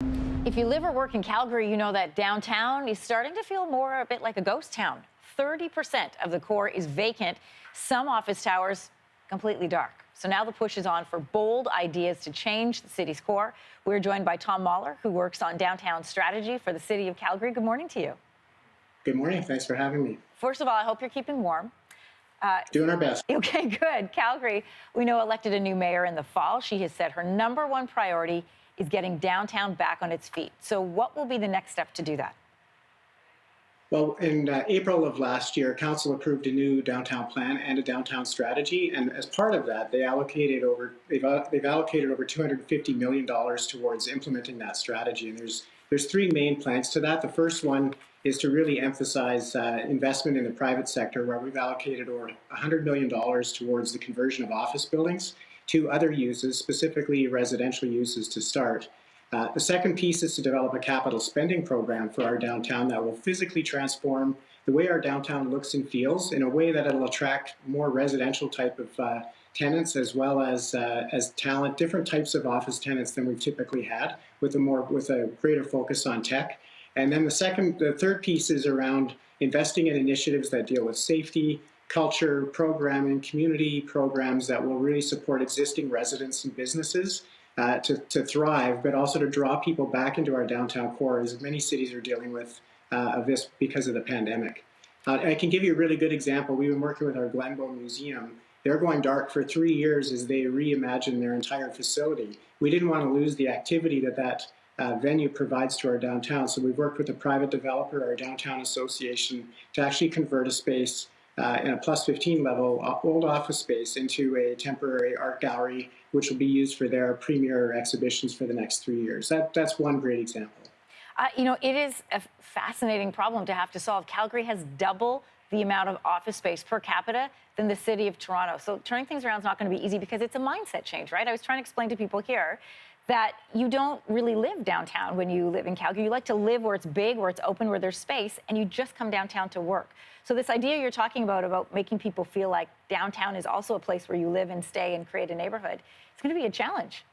If you live or work in Calgary, you know that downtown is starting to feel more a bit like a ghost town. 30% of the core is vacant, some office towers completely dark. So now the push is on for bold ideas to change the city's core. We're joined by Thom Mahler, who works on downtown strategy for the city of Calgary. Good morning to you. Good morning. Thanks for having me. First of all, I hope you're keeping warm. Doing our best. Okay, good. Calgary, we know, elected a new mayor in the fall. She has said her #1 priority is getting downtown back on its feet. So what will be the next step to do that? Well, in April of last year, Council approved a new downtown plan and a downtown strategy, and as part of that, they've allocated over $250 million towards implementing that strategy. And there's three main planks to that. The first one is to really emphasize investment in the private sector, where we've allocated over $100 million towards the conversion of office buildings to other uses, specifically residential uses to start. The second piece is to develop a capital spending program for our downtown that will physically transform the way our downtown looks and feels in a way that it'll attract more residential type of tenants, as well as talent, different types of office tenants than we've typically had, with a greater focus on tech. And then the third piece is around investing in initiatives that deal with safety, culture, programming, community programs that will really support existing residents and businesses to thrive, but also to draw people back into our downtown core, as many cities are dealing with this because of the pandemic. I can give you a really good example. We've been working with our Glenbow Museum. They're going dark for 3 years as they reimagine their entire facility. We didn't want to lose the activity that venue provides to our downtown, so we've worked with a private developer, our downtown association, to actually convert a space in a +15 level old office space into a temporary art gallery, which will be used for their premier exhibitions for the next 3 years. That's one great example. It is a fascinating problem to have to solve. Calgary has double the amount of office space per capita than the city of Toronto. So turning things around is not going to be easy because it's a mindset change, right? I was trying to explain to people here that you don't really live downtown when you live in Calgary. You like to live where it's big, where it's open, where there's space, and you just come downtown to work. So this idea you're talking about making people feel like downtown is also a place where you live and stay and create a neighborhood, it's going to be a challenge.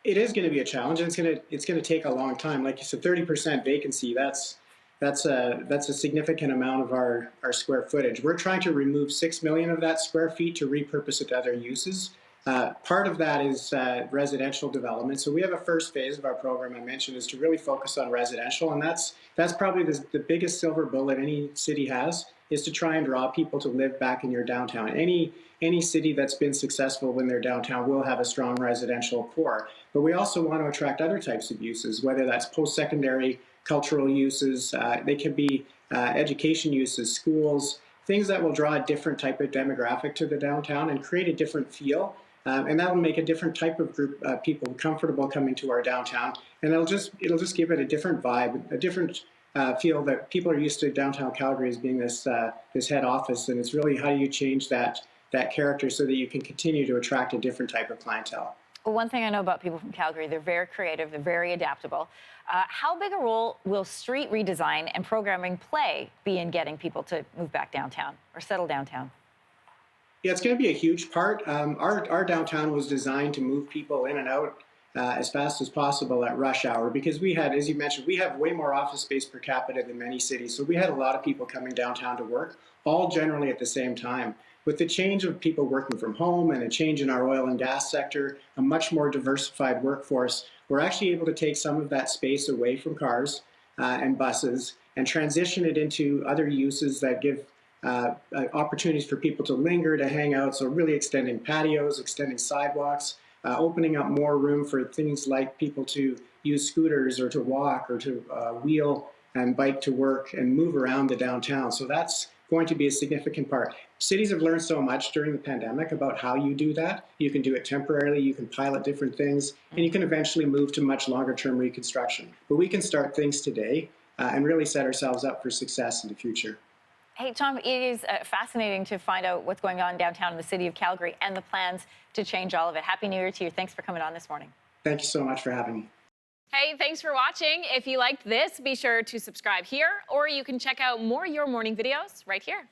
It is going to be a challenge, and it's going to take a long time. Like you said, 30% vacancy. That's a significant amount of our square footage. We're trying to remove 6 million of that square feet to repurpose it to other uses. Part of that is residential development. So we have a first phase of our program I mentioned is to really focus on residential, and that's probably the biggest silver bullet any city has, is to try and draw people to live back in your downtown. Any city that's been successful in their downtown will have a strong residential core. But we also want to attract other types of uses, whether that's post-secondary cultural uses, they can be education uses, schools, things that will draw a different type of demographic to the downtown and create a different feel. And that will make a different type of group people comfortable coming to our downtown, and it'll just give it a different vibe, a different feel that people are used to downtown Calgary as being this head office, and it's really how do you change that character so that you can continue to attract a different type of clientele. Well, one thing I know about people from Calgary, they're very creative, they're very adaptable. How big a role will street redesign and programming be in getting people to move back downtown or settle downtown? Yeah, it's going to be a huge part. Our downtown was designed to move people in and out as fast as possible at rush hour because we had, as you mentioned, we have way more office space per capita than many cities. So we had a lot of people coming downtown to work, all generally at the same time. With the change of people working from home and a change in our oil and gas sector, a much more diversified workforce, we're actually able to take some of that space away from cars and buses and transition it into other uses that give opportunities for people to linger, to hang out. So really extending patios, extending sidewalks, opening up more room for things like people to use scooters or to walk or to wheel and bike to work and move around the downtown. So that's going to be a significant part. Cities have learned so much during the pandemic about how you do that. You can do it temporarily, you can pilot different things, and you can eventually move to much longer term reconstruction. But we can start things today and really set ourselves up for success in the future. Hey, Thom, it is fascinating to find out what's going on downtown in the city of Calgary and the plans to change all of it. Happy New Year to you. Thanks for coming on this morning. Thank you so much for having me. Hey, thanks for watching. If you liked this, be sure to subscribe here, or you can check out more Your Morning videos right here.